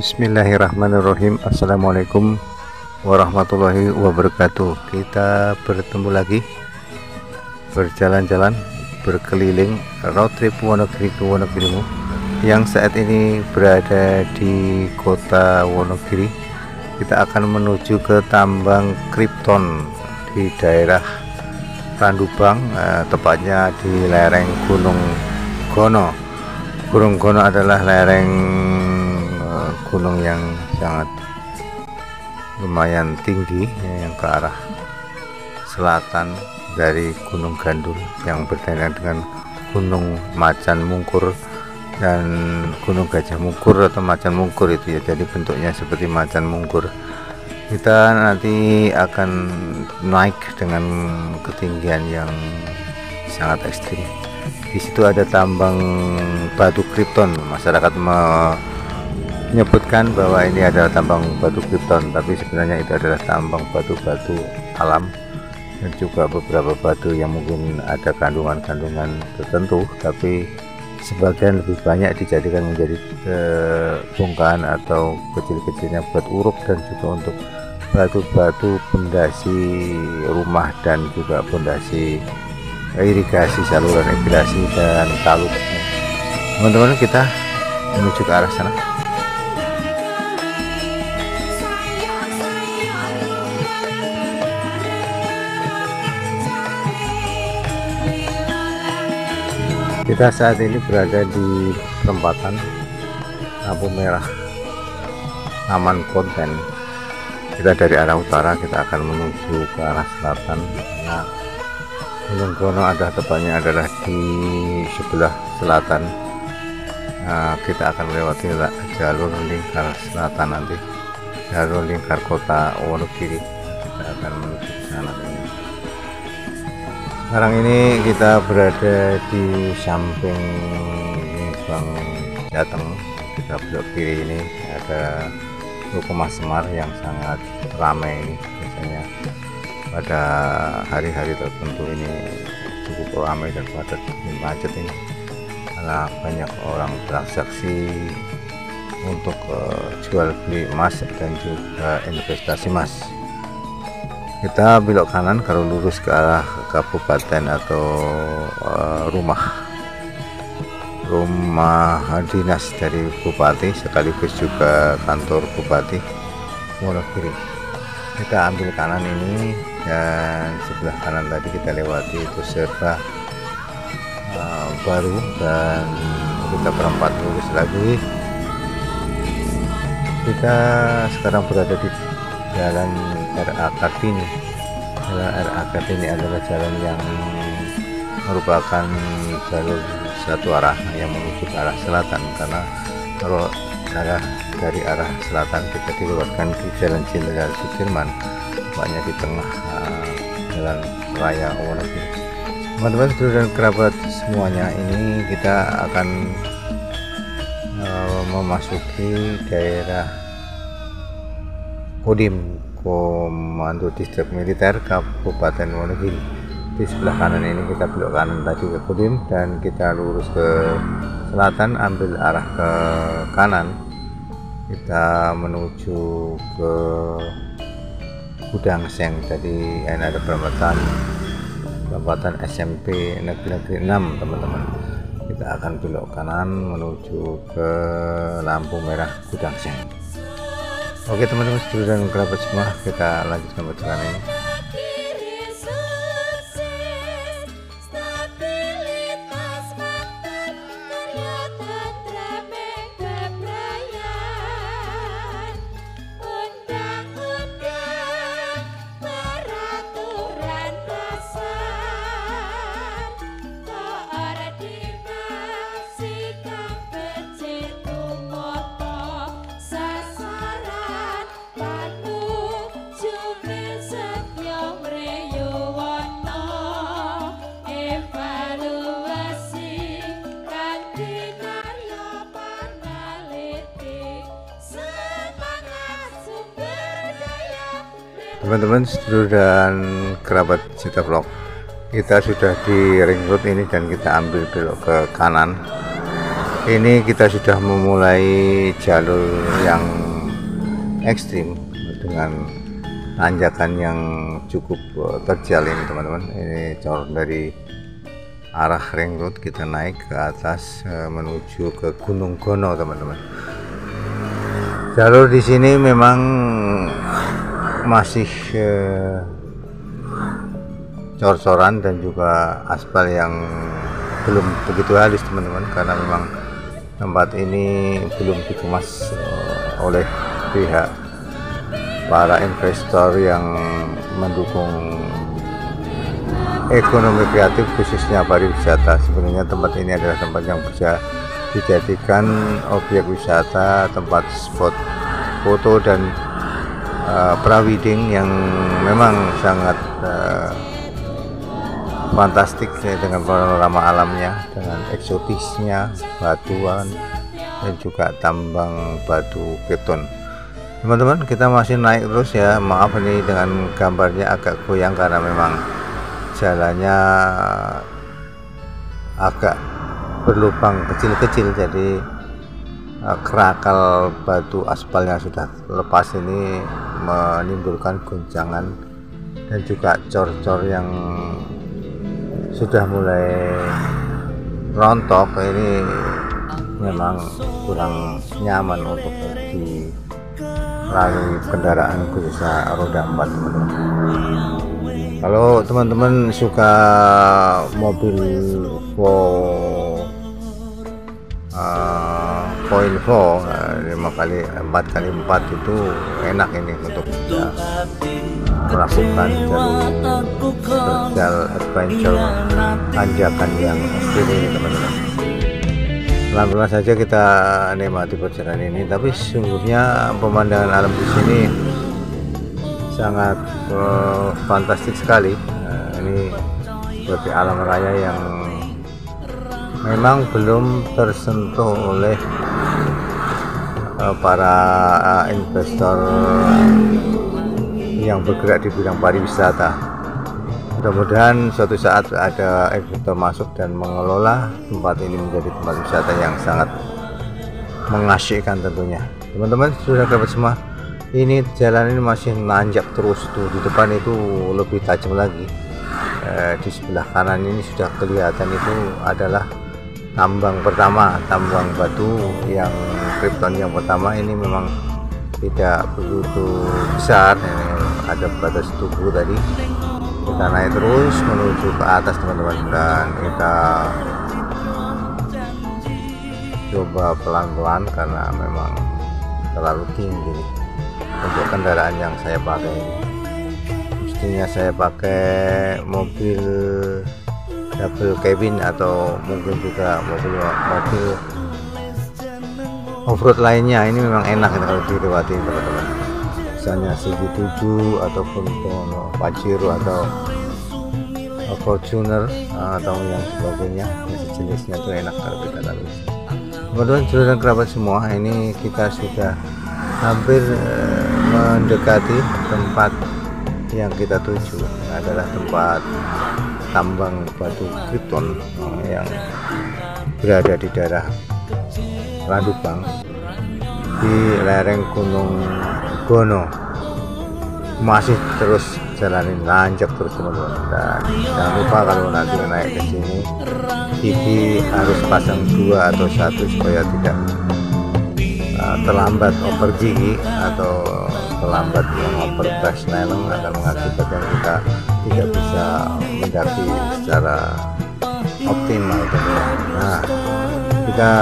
Bismillahirrahmanirrahim. Assalamualaikum warahmatullahi wabarakatuh. Kita bertemu lagi, berjalan-jalan, berkeliling road trip Wonogiri ke Wonogirimu, yang saat ini berada di kota Wonogiri. Kita akan menuju ke tambang Krypton di daerah Randubang, tepatnya di lereng Gunung Gono. Gunung Gono adalah lereng gunung yang sangat lumayan tinggi, yang ke arah selatan dari Gunung Gandul yang berdekatan dengan Gunung Macan Mungkur dan Gunung Gajah Mungkur atau Macan Mungkur itu ya, jadi bentuknya seperti Macan Mungkur. Kita nanti akan naik dengan ketinggian yang sangat ekstrim. Di situ ada tambang batu Krypton. Masyarakat menyebutkan bahwa ini adalah tambang batu Krypton, tapi sebenarnya itu adalah tambang batu-batu alam dan juga beberapa batu yang mungkin ada kandungan-kandungan tertentu, tapi sebagian lebih banyak dijadikan menjadi bongkahan atau kecil-kecilnya buat uruk dan juga untuk batu-batu pondasi rumah dan juga pondasi irigasi, saluran irigasi dan taluk. Teman-teman, kita menuju ke arah sana. Kita saat ini berada di perempatan lampu merah Aman Konten. Kita dari arah utara, kita akan menuju ke arah selatan karena Gunung Gono tepatnya adalah di sebelah selatan. Kita akan melewati jalur lingkar selatan nanti, jalur lingkar kota Wonogiri. Kita akan menuju ke sana. Sekarang ini kita berada di samping Bang Jateng. Kita belok kiri ini ada Ruko Mas Semar yang sangat ramai ini. Biasanya pada hari-hari tertentu ini cukup ramai dan padat, macet ini karena banyak orang transaksi untuk jual beli emas dan juga investasi emas. Kita belok kanan kalau lurus ke arah kabupaten atau rumah dinas dari bupati sekaligus juga kantor bupati Wonogiri. Kita ambil kanan ini dan sebelah kanan tadi kita lewati itu serba baru dan kita berempat lurus lagi. Kita sekarang berada di jalan RA Kartini. Jalan RA Kartini adalah jalan yang merupakan jalur satu arah yang menuju ke arah selatan, karena kalau dari arah selatan kita dilewatkan di Jalan Jenderal Sudirman, banyak di tengah jalan raya Wonogiri. Teman-teman, saudara dan kerabat semuanya, ini kita akan memasuki daerah Kodim, Komando Distrik Militer Kabupaten Wonogiri. Di sebelah kanan ini kita belok kanan tadi ke Kodim dan kita lurus ke selatan, ambil arah ke kanan, kita menuju ke Gudang Seng. Tadi ada perempatan SMP Negeri 6, teman-teman. Kita akan belok kanan menuju ke lampu merah Gudang Seng. Oke teman-teman, saudara dan kerabat semua, kita lanjutkan perjalanan ini. Teman-teman, sedulur dan kerabat Cita Vlog, kita sudah di ring road ini dan kita ambil belok ke kanan. Ini kita sudah memulai jalur yang ekstrim dengan tanjakan yang cukup terjal ini teman-teman. Ini jalur dari arah ring road kita naik ke atas menuju ke Gunung Gono teman-teman. Jalur di sini memang masih cor-coran dan juga aspal yang belum begitu halus teman-teman, karena memang tempat ini belum dikemas oleh pihak para investor yang mendukung ekonomi kreatif khususnya pariwisata. Sebenarnya tempat ini adalah tempat yang bisa dijadikan objek wisata, tempat spot foto dan prawedding yang memang sangat fantastik ya, dengan panorama alamnya, dengan eksotisnya batuan dan juga tambang batu beton. Teman-teman, kita masih naik terus ya. Maaf ini dengan gambarnya agak goyang karena memang jalannya agak berlubang kecil-kecil, jadi kerakal batu aspal yang sudah lepas ini menimbulkan goncangan dan juga cor-cor yang sudah mulai rontok. Ini memang kurang nyaman untuk dilalui kendaraan khususnya roda 4 teman-teman. Kalau teman-teman suka mobil 5x4 itu enak ini untuk bisa melakukan jalur adventure tanjakan yang ekstrim ini teman-teman. Pelan-pelan saja kita nikmati perjalanan ini, tapi sesungguhnya pemandangan alam di sini sangat fantastik sekali. Ini seperti alam raya yang memang belum tersentuh oleh para investor yang bergerak di bidang pariwisata. Mudah-mudahan suatu saat ada investor masuk dan mengelola tempat ini menjadi tempat wisata yang sangat mengasyikkan tentunya. Teman-teman sudah dapat semua. Ini jalan ini masih nanjak terus tuh, di depan itu lebih tajam lagi. Di sebelah kanan ini sudah kelihatan itu adalah tambang pertama, tambang batu yang Krypton yang pertama. Ini memang tidak begitu besar, ini ada batas tubuh tadi. Kita naik terus menuju ke atas teman-teman, dan kita coba pelan-pelan karena memang terlalu tinggi nih untuk kendaraan yang saya pakai. Mestinya saya pakai mobil double cabin atau mungkin juga mobil off-road lainnya. Ini memang enak kalau dilewati teman-teman, misalnya CB7 ataupun Pajero atau Fortuner atau yang sebagainya, jenisnya itu enak kalau kita lalui. Teman-teman, saudara dan kerabat semua, ini kita sudah hampir mendekati tempat yang kita tuju. Adalah tempat tambang batu Krypton yang berada di daerah Radupang di lereng Gunung Gono. Masih terus jalanin nanjak terus teman-teman, dan jangan lupa kalau nanti naik ke sini TV harus pasang 2 atau 1 supaya tidak terlambat over gigi atau terlambat over Snellen, akan mengakibatkan kita tidak bisa mendaki secara optimal teman-teman. Nah, kita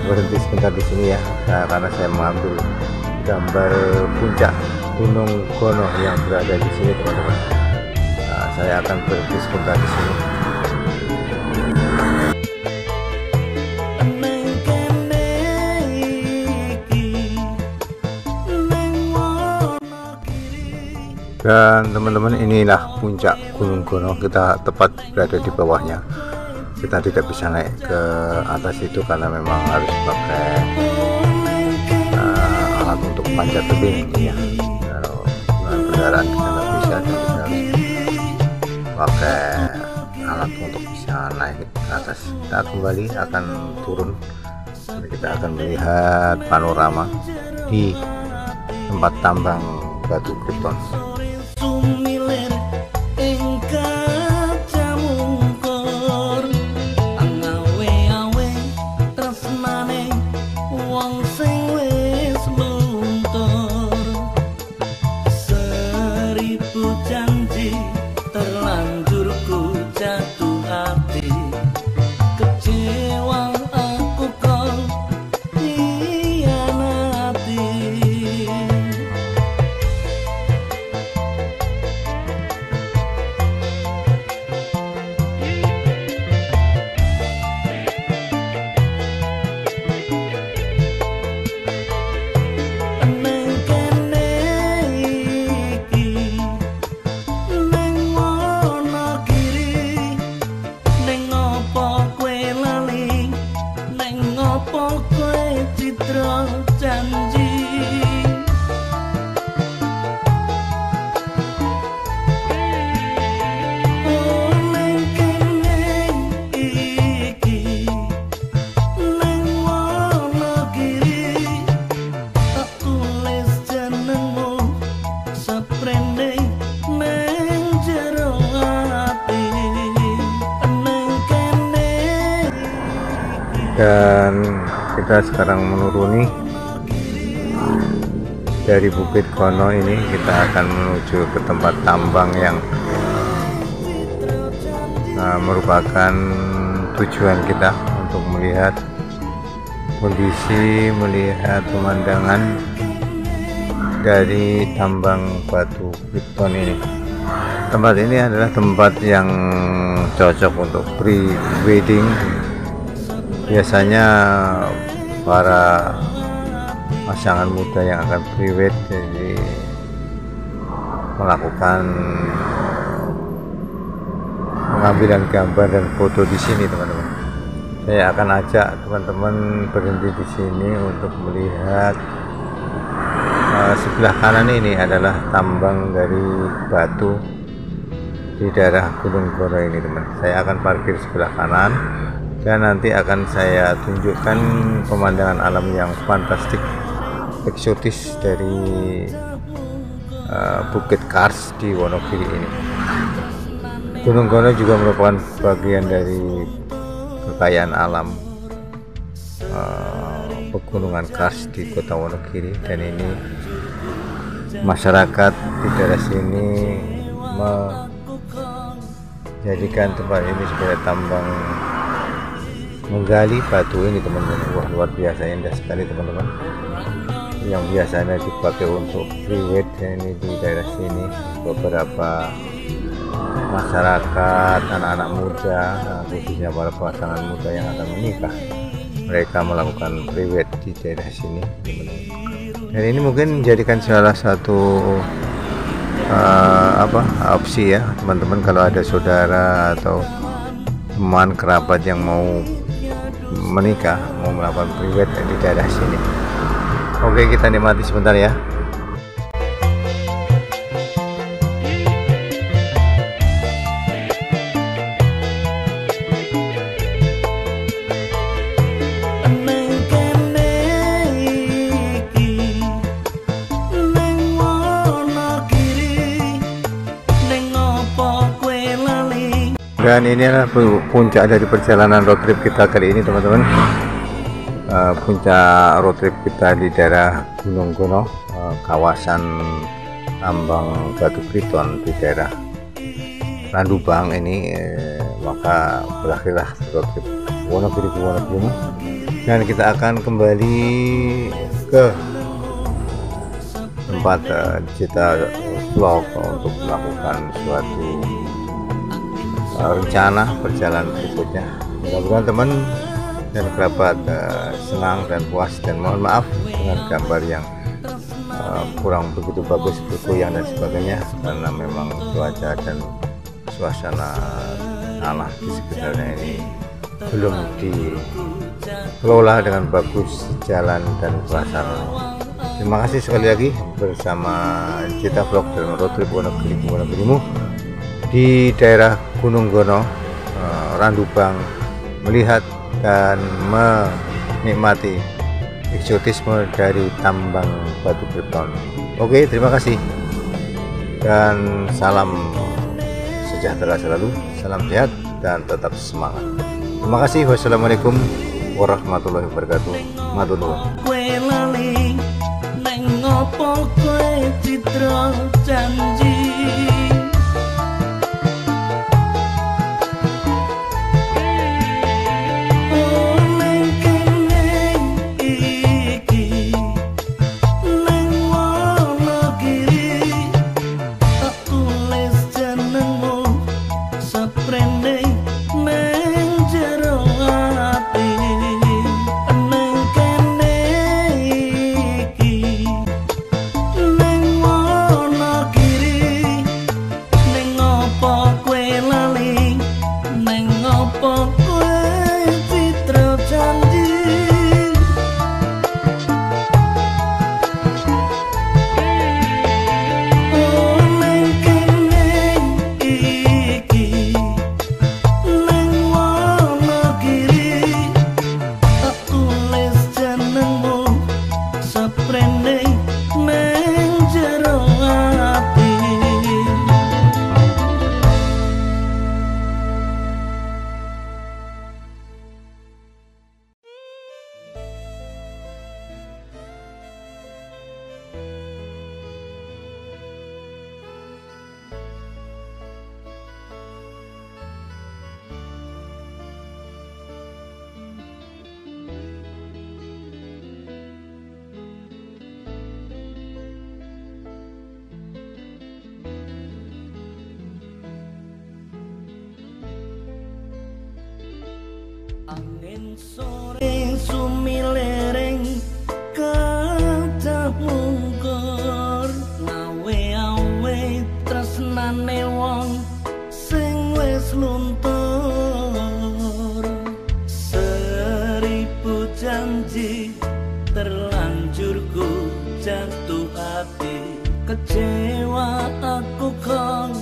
berhenti sebentar di sini ya, karena saya mengambil gambar puncak Gunung Gono yang berada di sini teman-teman. Nah, saya akan berhenti sebentar di sini. Dan teman-teman, inilah puncak Gunung Gono. Kita tepat berada di bawahnya. Kita tidak bisa naik ke atas itu karena memang harus pakai alat untuk panjat tebing ya. Kalau kendaraan kita nggak bisa, dan kita harus pakai alat untuk bisa naik ke atas. Kita kembali akan turun Kita akan melihat panorama di tempat tambang batu Krypton. Dan kita sekarang menuruni dari Bukit Gono ini, kita akan menuju ke tempat tambang yang merupakan tujuan kita untuk melihat kondisi, melihat pemandangan dari tambang batu Krypton ini. Tempat ini adalah tempat yang cocok untuk pre-wedding. Biasanya para pasangan muda yang akan pre-wed jadi melakukan pengambilan gambar dan foto di sini, teman-teman. Saya akan ajak teman-teman berhenti di sini untuk melihat sebelah kanan ini adalah tambang dari batu di daerah Gunung Gono ini, teman. Saya akan parkir sebelah kanan dan nanti akan saya tunjukkan pemandangan alam yang fantastik, eksotis dari Bukit Kars di Wonogiri ini. Gunung Gono juga merupakan bagian dari kekayaan alam pegunungan Kars di kota Wonogiri, dan ini masyarakat di daerah sini menjadikan tempat ini sebagai tambang menggali batu ini, teman-teman. Wah, luar biasa indah sekali, teman-teman. Yang biasanya dipakai untuk pre-wed ini di daerah sini, beberapa masyarakat, anak-anak muda, khususnya para pasangan muda yang akan menikah, mereka melakukan pre-wed di daerah sini, teman-teman. Dan ini mungkin menjadikan salah satu opsi ya, teman-teman, kalau ada saudara atau teman kerabat yang mau menikah, mau melakukan pre-wed di daerah sini. Oke, kita nikmati sebentar ya. Dan ini adalah puncak dari perjalanan road trip kita kali ini, teman-teman. Puncak road trip kita di daerah Gunung Gono, kawasan tambang batu Krypton di daerah Randubang ini. Maka berakhirlah road trip Wonogiri ke Wonogiri, dan kita akan kembali ke tempat kita vlog untuk melakukan suatu rencana perjalanan berikutnya. Mudah-mudahan teman dan kerabat senang dan puas, dan mohon maaf dengan gambar yang kurang begitu bagus, bergoyang dan sebagainya, karena memang cuaca dan suasana tanah di sekitarnya ini belum dikelola dengan bagus jalan dan prasarana. Terima kasih sekali lagi bersama Cita Vlog dalam road trip Wonogirimu di daerah Gunung Gono, Randubang, melihat dan nikmati eksotisme dari tambang batu beton. Oke, terima kasih dan salam sejahtera selalu, salam sehat dan tetap semangat. Terima kasih. Wassalamualaikum warahmatullahi wabarakatuh. Matur nuwun. Angin sore sumilereng kadah mungkur, ngawe-awe tresnane wong sing wis luntur. Seribu janji terlanjur ku jatuh hati, kecewa aku kong